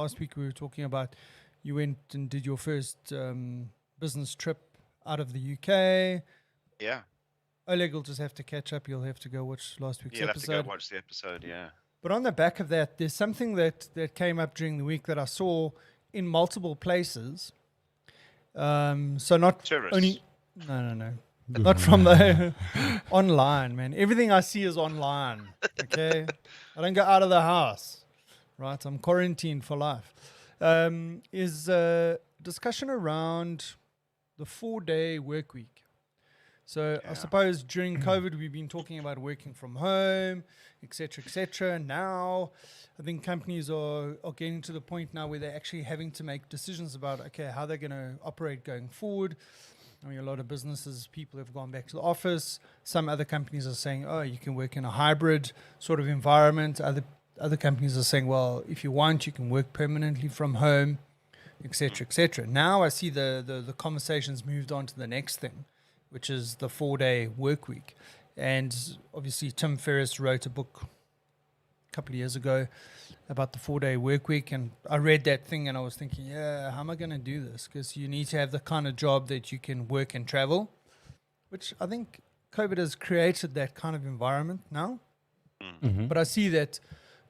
last week we were talking about you went and did your first business trip out of the UK. Yeah. Oleg will just have to catch up. You'll have to go watch last week's You'll have to episode. go watch the episode, yeah. But on the back of that, there's something that came up during the week that I saw in multiple places. So not Tourists. only... No. Not from the online, man. Everything I see is online, okay? I don't go out of the house, right? I'm quarantined for life. Is a discussion around the 4-day work week. So I suppose during COVID, we've been talking about working from home, et cetera, Now, I think companies are getting to the point now where they're actually having to make decisions about, okay, how they're going to operate going forward. I mean, a lot of businesses, people have gone back to the office. Some other companies are saying, oh, you can work in a hybrid sort of environment. Other companies are saying, well, if you want, you can work permanently from home, et cetera. Now I see the conversations moved on to the next thing, which is the 4-day work week. And obviously Tim Ferriss wrote a book a couple of years ago about the 4-day work week, and I read that thing and I was thinking, yeah, how am I going to do this? Because you need to have the kind of job that you can work and travel, which I think COVID has created that kind of environment now. Mm-hmm. But I see that...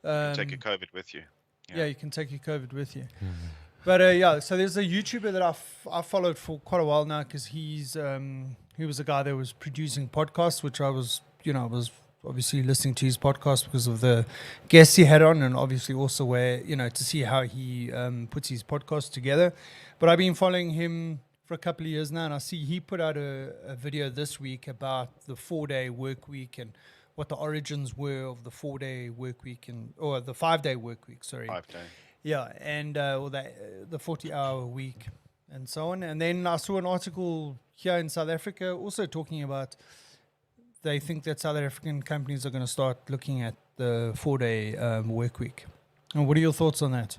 take your COVID with you. Yeah, you can take your COVID with you. But so there's a YouTuber that I followed for quite a while now, because he was a guy that was producing podcasts, which I was obviously listening to his podcast because of the guests he had on, and obviously also to see how he puts his podcast together. But I've been following him for a couple of years now, and I see he put out a video this week about the 4-day work week and what the origins were of the 4-day work week or the 5-day work week, sorry. 5-day. Yeah, and the 40-hour week and so on. And then I saw an article here in South Africa also talking about they think that South African companies are going to start looking at the 4-day work week. And what are your thoughts on that?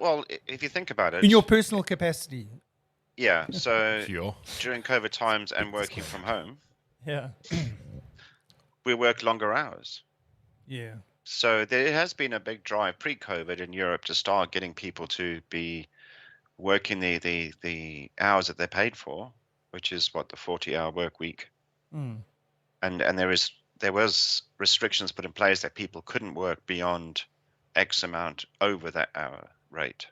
Well, if you think about it... In your personal capacity. Yeah, so Sure. during COVID times and working from home, Yeah. we work longer hours. Yeah. So there has been a big drive pre-COVID in Europe to start getting people to be working the hours that they're paid for, which is what, the 40-hour work week. Mm. And there was restrictions put in place that people couldn't work beyond X amount over that hour rate.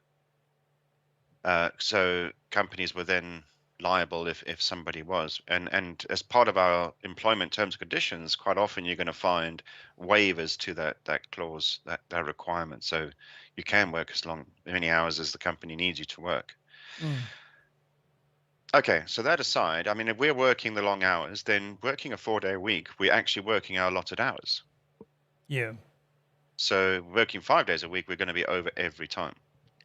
So companies were then liable if somebody was. And as part of our employment terms and conditions, quite often you're going to find waivers to that clause, that requirement. So you can work as many hours as the company needs you to work. Mm. Okay, so that aside, I mean, if we're working the long hours, then working a 4-day week, we're actually working our allotted hours. Yeah. So working 5 days a week, we're going to be over every time.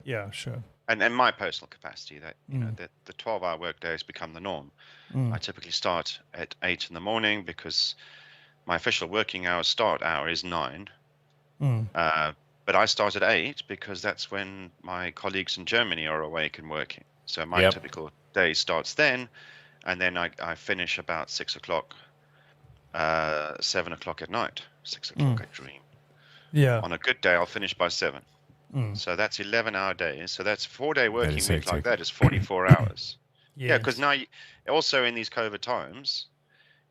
Yeah, sure. And in my personal capacity, that that the 12-hour workday has become the norm. I typically start at 8 in the morning because my official working start hour is 9. But I start at 8 because that's when my colleagues in Germany are awake and working. So my typical day starts then, and then I finish about 6 o'clock, 7 o'clock at night. 6 o'clock I dream. Yeah. On a good day, I'll finish by 7. So that's 11-hour days. So that's 4-day working week hectic. like that is 44 hours. Yes. Yeah, because now also in these COVID times,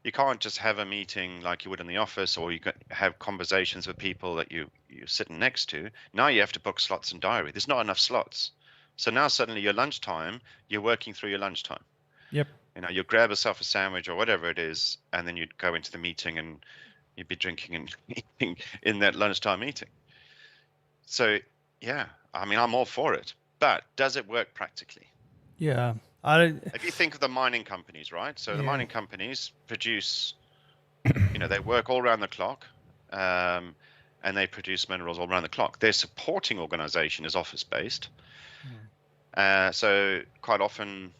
you can't just have a meeting like you would in the office, or you can have conversations with people that you're sitting next to. Now you have to book slots in diary. There's not enough slots. So now suddenly your lunchtime, you're working through your lunchtime. Yep. You grab yourself a sandwich or whatever it is, and then you'd go into the meeting and you'd be drinking and eating in that lunchtime meeting. So, yeah, I mean, I'm all for it. But does it work practically? Yeah. If you think of the mining companies, right? So the mining companies produce, they work all around the clock, and they produce minerals all around the clock. Their supporting organization is office-based. So quite often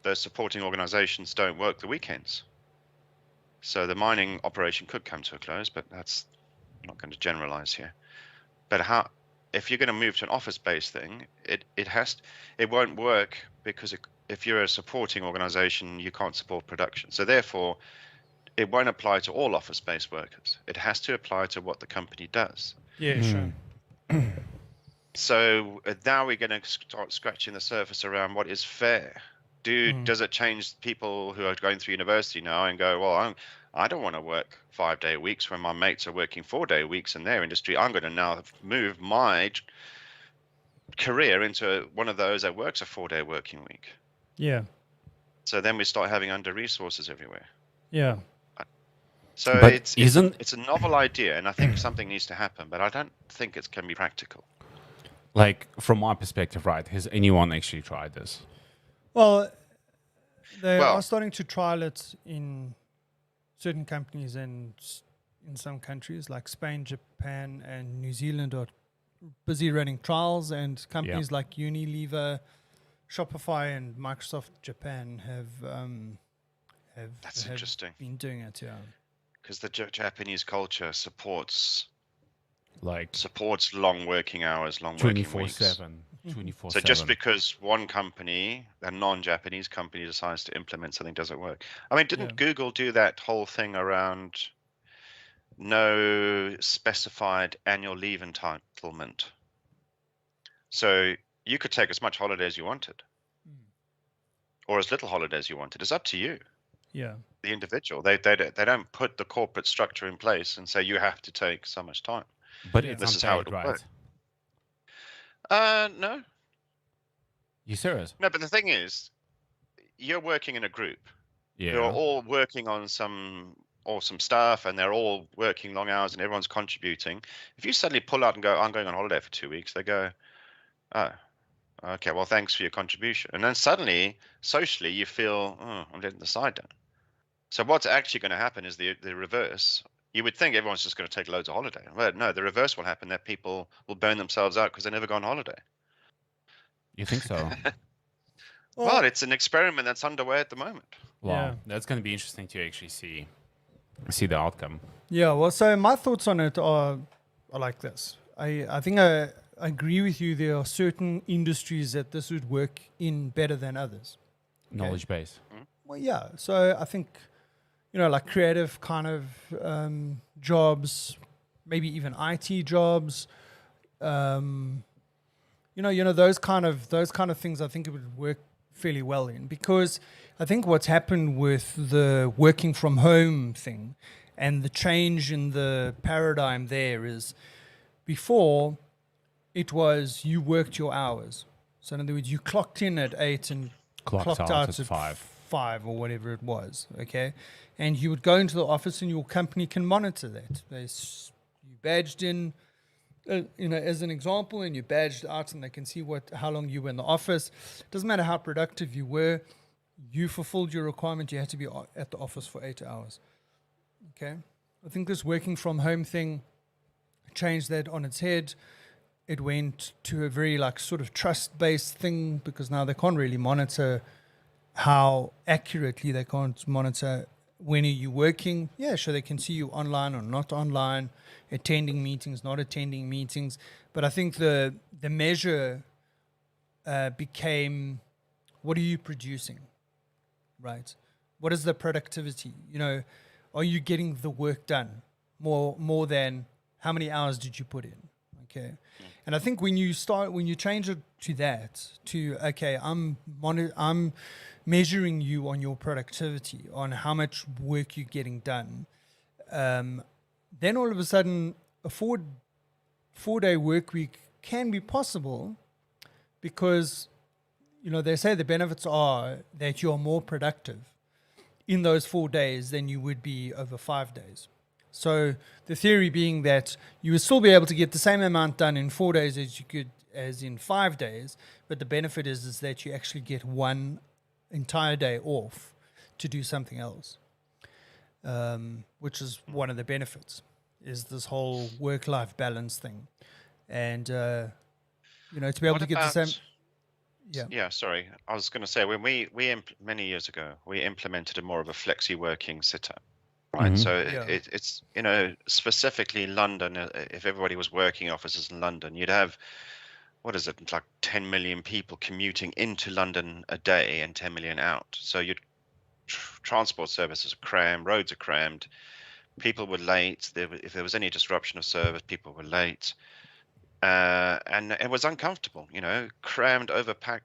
the supporting organizations don't work the weekends. So the mining operation could come to a close, but I'm not going to generalize here. But if you're going to move to an office-based thing, it won't work, because if you're a supporting organization, you can't support production. So therefore, it won't apply to all office-based workers. It has to apply to what the company does. Yeah, sure. So now we're going to start scratching the surface around what is fair. Does it change people who are going through university now and go, well, I don't want to work 5-day weeks when my mates are working 4-day weeks in their industry. I'm going to now move my career into one of those that works a 4-day working week. Yeah. So then we start having under resources everywhere. Yeah. So But it's a novel idea, and I think something needs to happen, but I don't think it can be practical. like from my perspective, right? Has anyone actually tried this? Well, they Well- are starting to trial it in certain companies and in some countries like Spain, Japan, and New Zealand are busy running trials, and companies like Unilever, Shopify, and Microsoft Japan That's have interesting. been doing it. Yeah. Because the Japanese culture supports Like long working hours, long working weeks. 24/7, 24/7. So just because one company, a non-Japanese company, decides to implement something doesn't work. I mean, didn't Google do that whole thing around no specified annual leave entitlement? So you could take as much holiday as you wanted, or as little holiday as you wanted. It's up to you, Yeah. the individual. They don't put the corporate structure in place and say you have to take so much time. But Yeah. it's This is how unpaid, it'll right? work. No. You serious? No, but the thing is, you're working in a group who are Yeah. all working on some awesome stuff, and they're all working long hours, and everyone's contributing. If you suddenly pull out and go, I'm going on holiday for 2 weeks, they go, oh, okay, well, thanks for your contribution. And then suddenly, socially, you feel, oh, I'm letting the side down. So what's actually going to happen is the reverse. You would think everyone's just going to take loads of holiday. But no, the reverse will happen, that people will burn themselves out because they never go on holiday. You think so? Well, it's an experiment that's underway at the moment. Wow, Yeah. that's going to be interesting to actually see the outcome. Yeah, well, so my thoughts on it are like this. I think I agree with you. There are certain industries that this would work in better than others. Knowledge base. Well, yeah. So I think, like creative kind of jobs, maybe even IT jobs, those kind of things. I think it would work fairly well in, because I think what's happened with the working from home thing and the change in the paradigm there is, before it was you worked your hours. So in other words, you clocked in at 8 and Clocked out at 5. 5 or whatever it was, okay? And you would go into the office and your company can monitor that. You badged in, as an example, and you badged out, and they can see how long you were in the office. Doesn't matter how productive you were, you fulfilled your requirement. You had to be at the office for 8 hours. Okay, I think this working from home thing changed that on its head. It went to a very sort of trust-based thing, because now they can't really monitor how accurately. They can't monitor when are you working. Yeah, sure, they can see you online or not online, attending meetings, not attending meetings. But I think the measure became, what are you producing, right? What is the productivity? Are you getting the work done more than how many hours did you put in? Okay. And I think when you change it to that, to, okay, I'm measuring you on your productivity, on how much work you're getting done, then all of a sudden a 4-day work week can be possible, because, they say the benefits are that you're more productive in those 4 days than you would be over 5 days. So the theory being that you would still be able to get the same amount done in 4 days as you could as in 5 days, but the benefit is that you actually get one entire day off to do something else, which is one of the benefits, is this whole work-life balance thing. And, to be able to get the same... Yeah, sorry. I was going to say, when we many years ago, we implemented a more of a flexi working setup. Right, so it's specifically London. If everybody was working offices in London, you'd have, what is it, like 10 million people commuting into London a day and 10 million out. So your transport services are crammed, roads are crammed, People were late. If there was any disruption of service, people were late. And it was uncomfortable, crammed, overpacked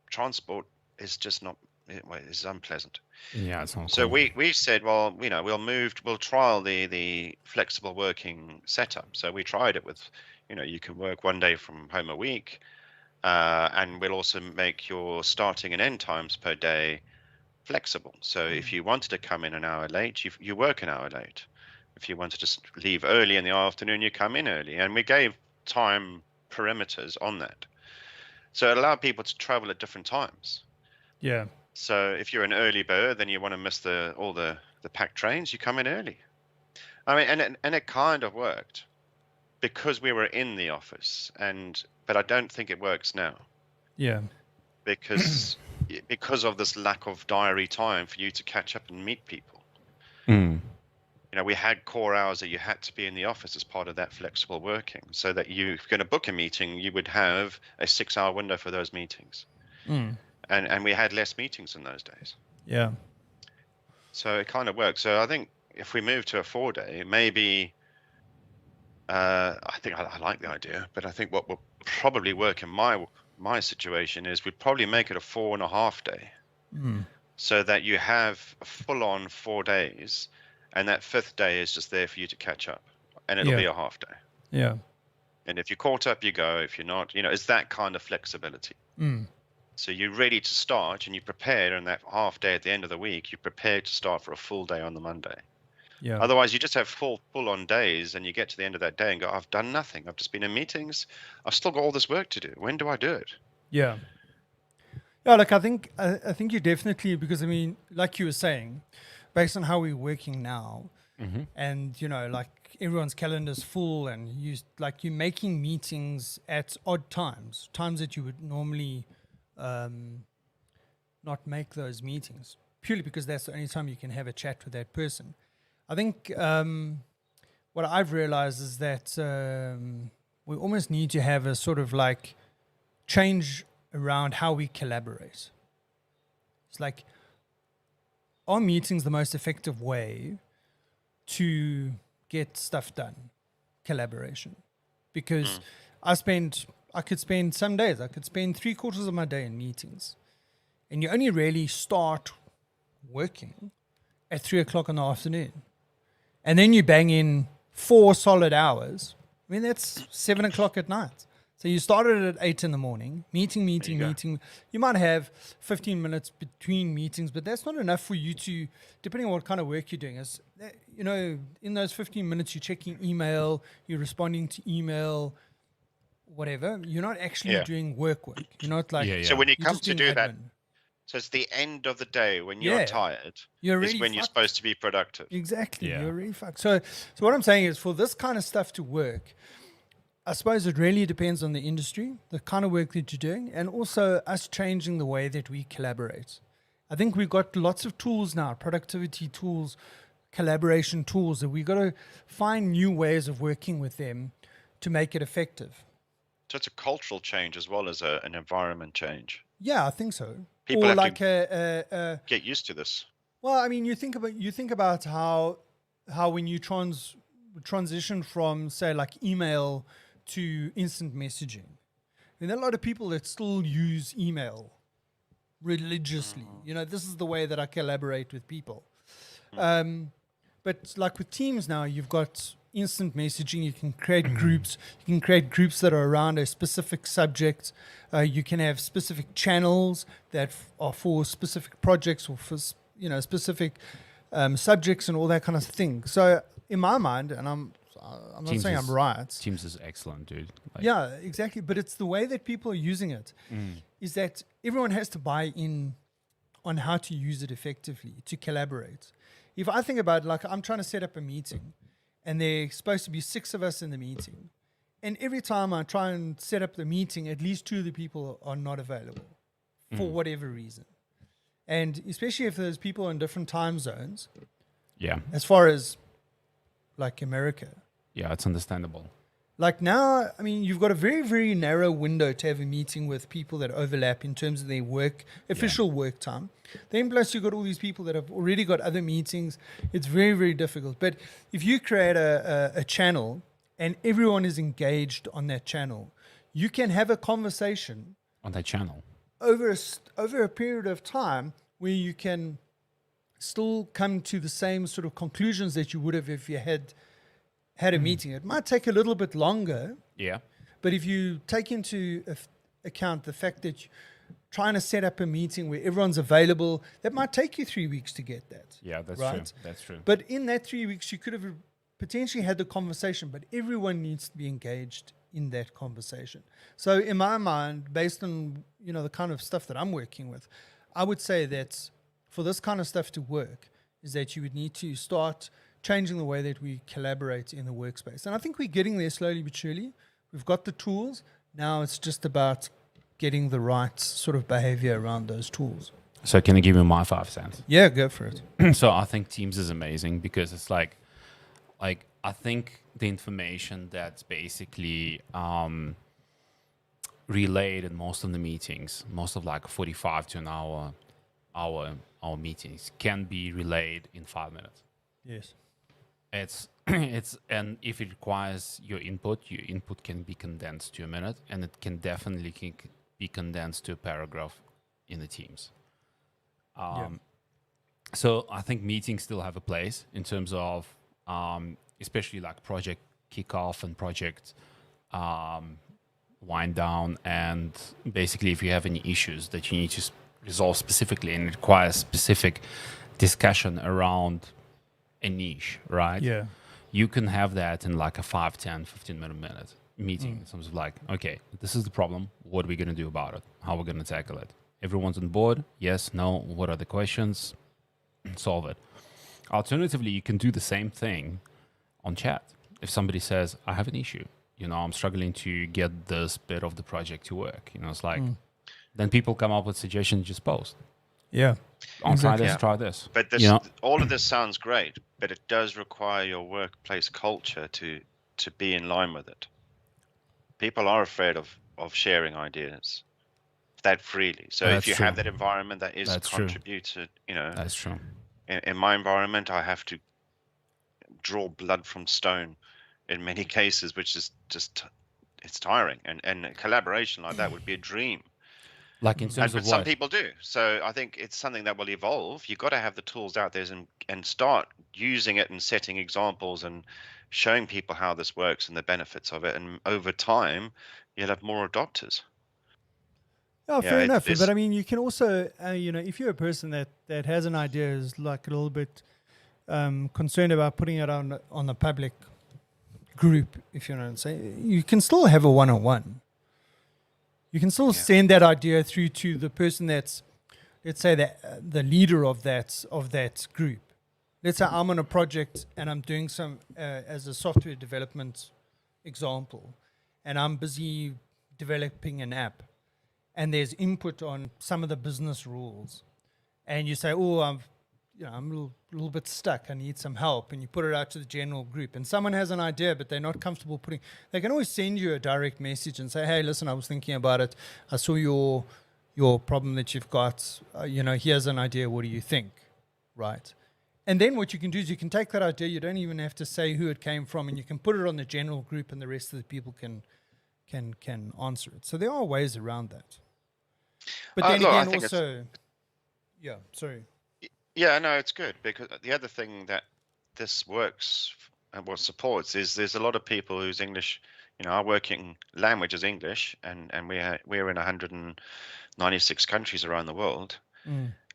transport is just not, it's unpleasant. Yeah, it's not So cool. we said, well, we'll trial the flexible working setup. So we tried it with, you can work one day from home a week, and we'll also make your starting and end times per day flexible. So if you wanted to come in an hour late, you work an hour late. If you wanted to leave early in the afternoon, you come in early. And we gave time perimeters on that. So it allowed people to travel at different times. Yeah. So if you're an early bird, then you want to miss all the packed trains, you come in early. I mean, and it kind of worked because we were in the office, but I don't think it works now Yeah. because of this lack of diary time for you to catch up and meet people. Mm. We had core hours that you had to be in the office as part of that flexible working, so that if you're going to book a meeting, you would have a 6-hour window for those meetings. And we had less meetings in those days. Yeah. So it kind of works. So I think if we move to a 4-day, maybe I think I like the idea, but I think what will probably work in my situation is we'd probably make it a 4.5 day, so that you have a full-on 4 days, and that 5th day is just there for you to catch up, and it'll be a half day. Yeah. And if you're caught up, you go. If you're not, it's that kind of flexibility. So you're ready to start, and you prepare on that half day at the end of the week. You're prepared to start for a full day on the Monday. Yeah. Otherwise, you just have full-on days, and you get to the end of that day and go, I've done nothing. I've just been in meetings. I've still got all this work to do. When do I do it? Yeah. Yeah, like I think you definitely, because I mean, like you were saying, based on how we're working now, and like everyone's calendar's full, and you're making meetings at odd times that you would normally not make those meetings, purely because that's the only time you can have a chat with that person. I think what I've realized is that we almost need to have a sort of like change around how we collaborate. It's like, are meetings the most effective way to get stuff done? Collaboration. Because I could spend some days, I could spend 3/4 of my day in meetings, and you only really start working at 3:00 in the afternoon. And then you bang in 4 solid hours. I mean, that's 7:00 at night. So you started at 8 in the morning, meeting. You might have 15 minutes between meetings, but that's not enough for you to, depending on what kind of work you're doing, is, in those 15 minutes, you're checking email, you're responding to email, whatever. You're not actually doing work. You're not like, So when you you're come just to doing do that, admin. so it's the end of the day when you're tired, You're is really when you're fucked. supposed to be productive. Exactly. Yeah. You're really fucked. So what I'm saying is, for this kind of stuff to work, I suppose it really depends on the industry, the kind of work that you're doing, and also us changing the way that we collaborate. I think we've got lots of tools now, productivity tools, collaboration tools, that we've got to find new ways of working with them to make it effective. So it's a cultural change as well as an environment change. Yeah, I think so. People or have like to get used to this. well, I mean, you think about how when you transition from, say, like email to instant messaging. I mean, there are a lot of people that still use email religiously. This is the way that I collaborate with people. But like with Teams now, you've got instant messaging. You can create groups. You can create groups that are around a specific subject. You can have specific channels that are for specific projects or for specific subjects and all that kind of thing. So in my mind, and I'm not Teams saying I'm right. Teams is excellent, dude. Like, Yeah, exactly. But it's the way that people are using it, is that everyone has to buy in on how to use it effectively to collaborate. If I think about, like, I'm trying to set up a meeting, and there's supposed to be 6 of us in the meeting, and every time I try and set up the meeting, at least 2 of the people are not available for whatever reason. And especially if there's people in different time zones, yeah, as far as like America, it's understandable. Like now, I mean, you've got a very, very narrow window to have a meeting with people that overlap in terms of their work, official work time. Then plus you've got all these people that have already got other meetings. It's very, very difficult. But if you create a channel and everyone is engaged on that channel, you can have a conversation On that channel. over over a period of time where you can still come to the same sort of conclusions that you would have if you had a meeting. It might take a little bit longer, Yeah. but if you take into account the fact that you're trying to set up a meeting where everyone's available, that might take you 3 weeks to get that. Yeah, that's Right. true. That's true. But in that 3 weeks, you could have potentially had the conversation, but everyone needs to be engaged in that conversation. So in my mind, based on, the kind of stuff that I'm working with, I would say that for this kind of stuff to work is that you would need to start changing the way that we collaborate in the workspace. And I think we're getting there slowly but surely. We've got the tools. Now it's just about getting the right sort of behavior around those tools. So can I give you my 5 cents? Yeah, go for it. So I think Teams is amazing because it's like I think the information that's basically relayed in most of the meetings, most of like 45 to an hour meetings can be relayed in 5 minutes. Yes. It's and if it requires your input can be condensed to a minute, and it can definitely be condensed to a paragraph in the Teams. So I think meetings still have a place in terms of especially like project kickoff and project wind down, and basically if you have any issues that you need to resolve specifically and it requires specific discussion around a niche, right? Yeah. You can have that in like a 5, 10, 15-minute meeting in terms of like, okay, this is the problem. What are we going to do about it? How are we going to tackle it? Everyone's on board? Yes, no? What are the questions? Solve it. Alternatively, you can do the same thing on chat. If somebody says, I have an issue, I'm struggling to get this bit of the project to work, it's like, then people come up with suggestions, just post. Yeah. Try this, try this. But all of this sounds great, but it does require your workplace culture to be in line with it. People are afraid of sharing ideas that freely. So That's if you true. have that environment that is That's true. contributed, That's true. in my environment, I have to draw blood from stone in many cases, which is just, it's tiring. And a collaboration like that would be a dream. Like in terms But of some what? people do. So I think it's something that will evolve. You've got to have the tools out there and start using it and setting examples and showing people how this works and the benefits of it. And over time, you'll have more adopters. Oh, fair enough. it's- But I mean, you can also, if you're a person that has an idea, is like a little bit concerned about putting it on the public group, if you know what I'm saying, you can still have a one-on-one. You can still send that idea through to the person that's, let's say, the leader of that group. Let's say I'm on a project and I'm doing some as a software development example, and I'm busy developing an app, and there's input on some of the business rules, and you say, "Oh, I'm a little bit stuck. I need some help," and you put it out to the general group, and someone has an idea, but they're not comfortable putting. They can always send you a direct message and say, "Hey, listen, I was thinking about it. I saw your problem that you've got. Here's an idea. What do you think?" Right? And then what you can do is you can take that idea. You don't even have to say who it came from, and you can put it on the general group, and the rest of the people can answer it. So there are ways around that. But then look, I again, think also, sorry. Yeah, no, it's good, because the other thing that this works and what supports is there's a lot of people whose English, our working language is English, and we're in 196 countries around the world.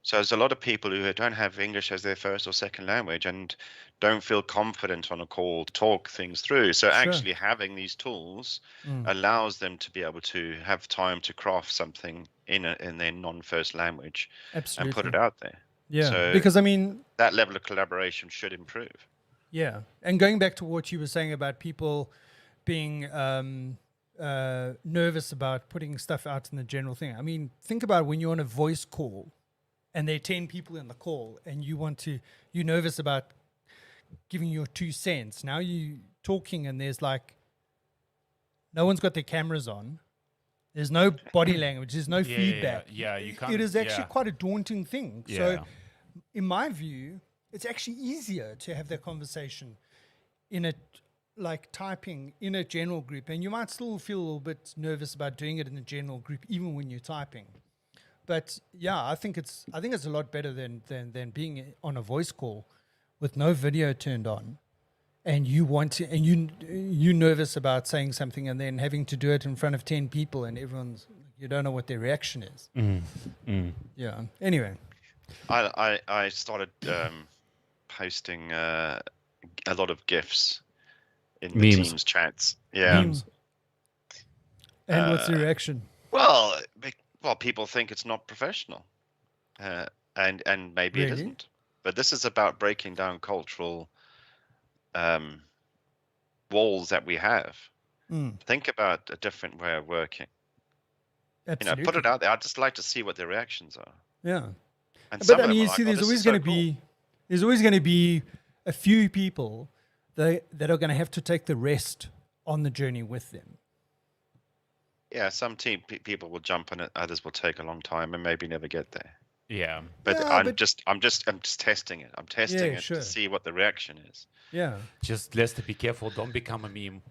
So there's a lot of people who don't have English as their first or second language and don't feel confident on a call to talk things through. So actually having these tools allows them to be able to have time to craft something in their non-first language. Absolutely. And put it out there. Yeah, So because I mean, that level of collaboration should improve. yeah. And going back to what you were saying about people being nervous about putting stuff out in the general thing. I mean, think about when you're on a voice call and there are 10 people in the call and you're nervous about giving your 2 cents. Now you talking and there's like no one's got their cameras on. There's no body language. There's no feedback. Yeah, you can't. It is actually yeah. quite a daunting thing. Yeah. So, in my view, it's actually easier to have that conversation in a like typing in a general group, and you might still feel a little bit nervous about doing it in a general group, even when you're typing. But yeah, I think it's a lot better than being on a voice call with no video turned on, and you're nervous about saying something, and then having to do it in front of 10 people, and you don't know what their reaction is. Yeah. Anyway, I started posting a lot of GIFs in the Memes. Teams chats. Yeah. Memes. And what's the reaction? Well, people think it's not professional, and maybe it Really? isn't. But this is about breaking down cultural walls that we have. Think about a different way of working. Absolutely. Put it out there. I'd just like to see what the reactions are. Yeah. And some But I of them mean, are you like, see, "Oh, there's this always is going so to cool." be a few people that are going to have to take the rest on the journey with them. Yeah, some people will jump on it. Others will take a long time and maybe never get there. Yeah. But Yeah, I'm but- just testing it. I'm testing Yeah, it sure. to see what the reaction is. Yeah. Just Lester, be careful. Don't become a meme.